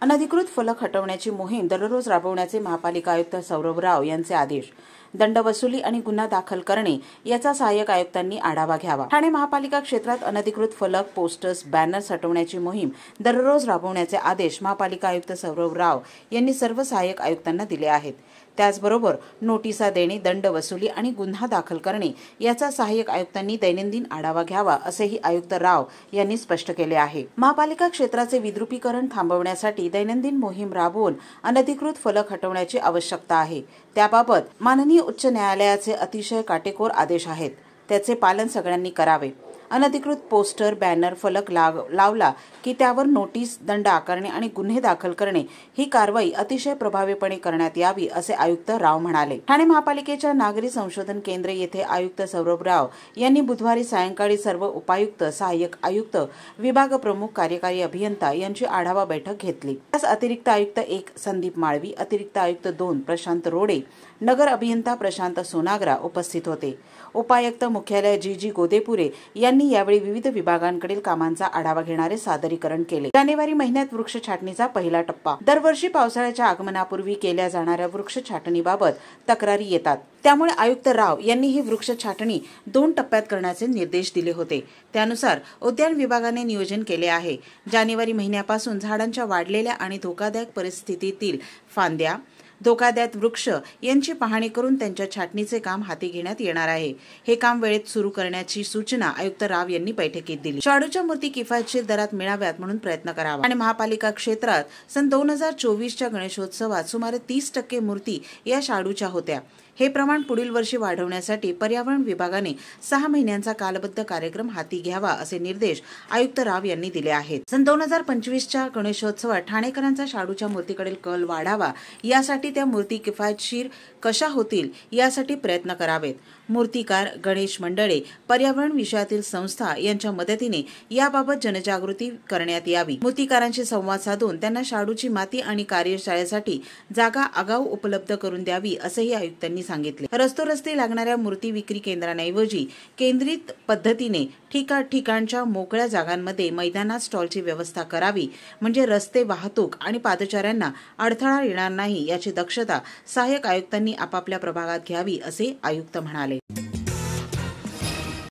अनधिकृत फलक हटवण्याची मोहीम दररोज राबवण्याचे महापालिका आयुक्त सौरभ राव यांचे आदेश. दंड वसुली आणि गुन्हा दाखल करणे याचा सहाय्यक आयुक्तांनी आढावा घ्यावा. ठाणे महापालिका क्षेत्रात अनधिकृत फलक, पोस्टर्स, बॅनर्स हटवण्याची मोहीम दररोज राबवण्याचे आदेश महापालिका आयुक्त सौरभ राव यांनी सर्व सहाय्यक आयुक्तांना दिले आहेत. त्याचबरोबर नोटिसा देणे, दंड वसुली आणि गुन्हा दाखल करणे याचा सहाय्यक आयुक्तांनी दैनंदिन आढावा घ्यावा असेही आयुक्त राव यांनी स्पष्ट केले आहे. महापालिका क्षेत्राचे विद्रुपीकरण थांबवण्यासाठी दैनंदिन मोहीम राबवून अनधिकृत फलक हटवण्याची आवश्यकता आहे. त्याबाबत माननीय उच्च न्यायालयाचे अतिशय काटेकोर आदेश आहेत. त्याचे पालन सगळ्यांनी करावे. अनधिकृत पोस्टर, बॅनर, फलक लावला की त्यावर नोटीस, दंड आकारणे आणि गुन्हे दाखल करणे ही कारवाई अतिशय प्रभावीपणे करण्यात यावी असे आयुक्त राव म्हणाले. ठाणे महापालिकेच्या नागरी संशोधन केंद्र येथे आयुक्त सौरभ राव यांनी बुधवारी सायंकाळी सर्व उपायुक्त, सहाय्यक आयुक्त, विभाग प्रमुख, कार्यकारी अभियंता यांची आढावा बैठक घेतली. त्यास अतिरिक्त आयुक्त 1 संदीप माळवी, अतिरिक्त आयुक्त 2 प्रशांत रोडे, नगर अभियंता प्रशांत सोनाग्रा उपस्थित होते. उपायुक्त मुख्यालय जी गोदेपुरे यांनी यावेळी विविध विभागांकडील कामांचा आढावा घेणारे सादरीकरण केले. जानेवारी महिन्यात वृक्ष छाटणीचा पहिला टप्पा. दरवर्षी पावसाळ्याच्या आगमनापूर्वी केल्या जाणाऱ्या वृक्ष छाटणीबाबत तक्रारी येतात. त्यामुळे आयुक्त राव यांनी ही वृक्ष छाटणी 2 टप्प्यात करण्याचे निर्देश दिले होते. त्यानुसार उद्यान विभागाने नियोजन केले आहे. जानेवारी महिन्यापासून झाडांच्या वाढलेल्या आणि धोकादायक परिस्थितीतील फांद्या, धोकादायक वृक्ष यांची पाहणी करून त्यांच्या छाटणीचे काम हाती घेण्यात येणार आहे. हे काम वेळेत सुरू करण्याची सूचना आयुक्त राव यांनी बैठकीत दिली. शाडूच्या मूर्ती किफायतशीर दरात मिळाव्यात म्हणून प्रयत्न करावा. आणि महापालिका क्षेत्रात सन 2024च्या गणेशोत्सवात सुमारे 30% मूर्ती या शाडूच्या होत्या. हे प्रमाण पुढील वर्षी वाढवण्यासाठी पर्यावरण विभागाने 6 महिन्यांचा कालबद्ध कार्यक्रम हाती घ्यावा असे निर्देश आयुक्त राव यांनी दिले आहेत. सन 2025च्या गणेशोत्सवात ठाणेकरांचा शाडूच्या मूर्तीकडील कल वाढावा, यासाठी त्या मूर्ती किफायतशीर कशा होतील यासाठी प्रयत्न करावेत. मूर्तिकार, गणेश मंडळे, पर्यावरण विषयातील संस्था यांच्या मदतीने याबाबत जनजागृती करण्यात यावी. मूर्तिकारांशी संवाद साधून त्यांना शाडूची माती आणि कार्यशाळेसाठी जागा आगाऊ उपलब्ध करून द्यावी असेही आयुक्तांनी सांगितले. रस्तोरस्ते लागणाऱ्या मूर्ती विक्री केंद्रांऐवजी केंद्रित पद्धतीने ठिकाणच्या मोकळ्या जागांमध्ये मैदानात स्टॉलची व्यवस्था करावी, म्हणजे रस्ते, वाहतूक आणि पादचाऱ्यांना अडथळा येणार नाही याची दक्षता सहाय्यक आयुक्तांनी आपापल्या प्रभागात घ्यावी असे आयुक्त म्हणाले.